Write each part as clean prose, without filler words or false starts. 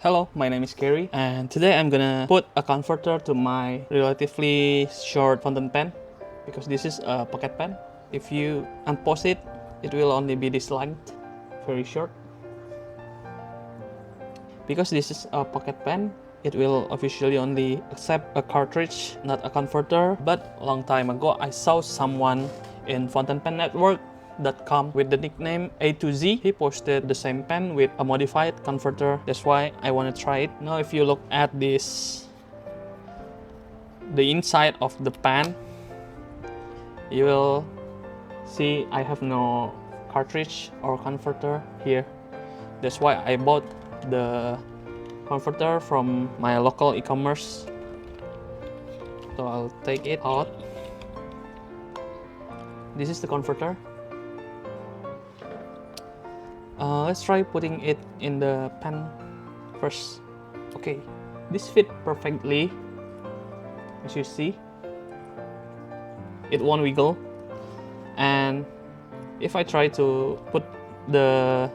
Hello, my name is Gary, and today I'm gonna put a converter to my relatively short fountain pen because this is a pocket pen. If you unpause it, it will only be this length, very short. Because this is a pocket pen, it will officially only accept a cartridge, not a converter. But a long time ago, I saw someone in Fountain Pen Network that come with the nickname A to Z. He posted the same pen with a modified converter. That's why I want to try it. Now if you look at this, the inside of the pen, you will see I have no cartridge or converter here. That's why I bought the converter from my local e-commerce. So I'll take it out. This is the converter. Let's try putting it in the pen first. Okay, this fit perfectly. As you see, it won't wiggle. And if I try to put the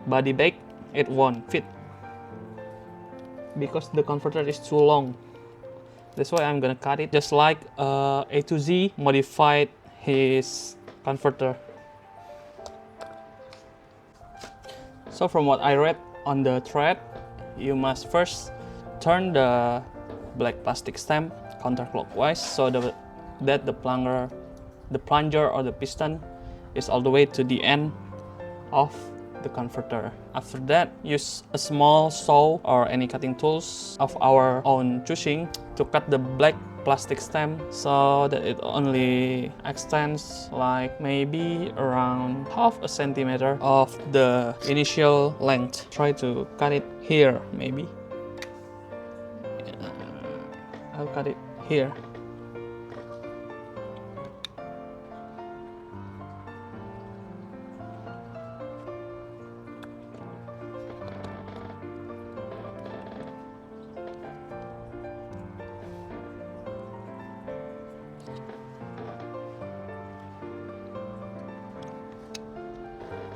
body back, it won't fit because the converter is too long. That's why I'm gonna cut it, just like A to Z modified his converter. So from what I read on the thread, you must first turn the black plastic stem counterclockwise so that the plunger or the piston is all the way to the end of the converter. After that, use a small saw or any cutting tools of our own choosing to cut the black plastic stem so that it only extends like maybe around half a centimeter of the initial length. Try to cut it here, maybe. I'll cut it here.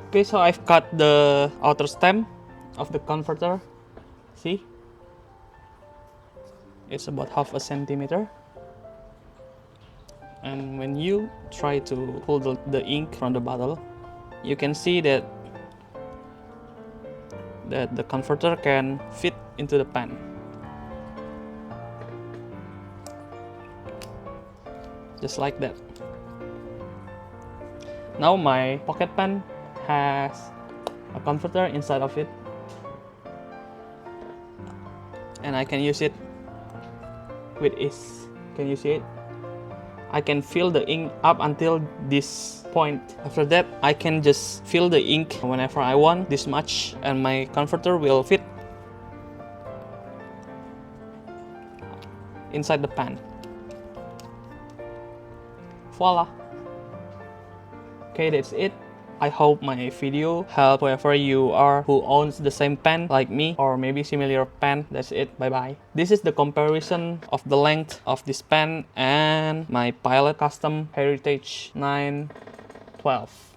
Okay, so I've cut the outer stem of the converter. See? It's about half a centimeter. And when you try to pull the ink from the bottle, you can see that the converter can fit into the pen. Just like that. Now my pocket pen has a converter inside of it, and I can use it with ease. Can you see it? I can fill the ink up until this point. After that, I can just fill the ink whenever I want, this much, and my converter will fit inside the pen. Voila! Okay, that's it. I hope my video helped whoever you are who owns the same pen like me or maybe similar pen. That's it. Bye bye. This is the comparison of the length of this pen and my Pilot Custom Heritage 912.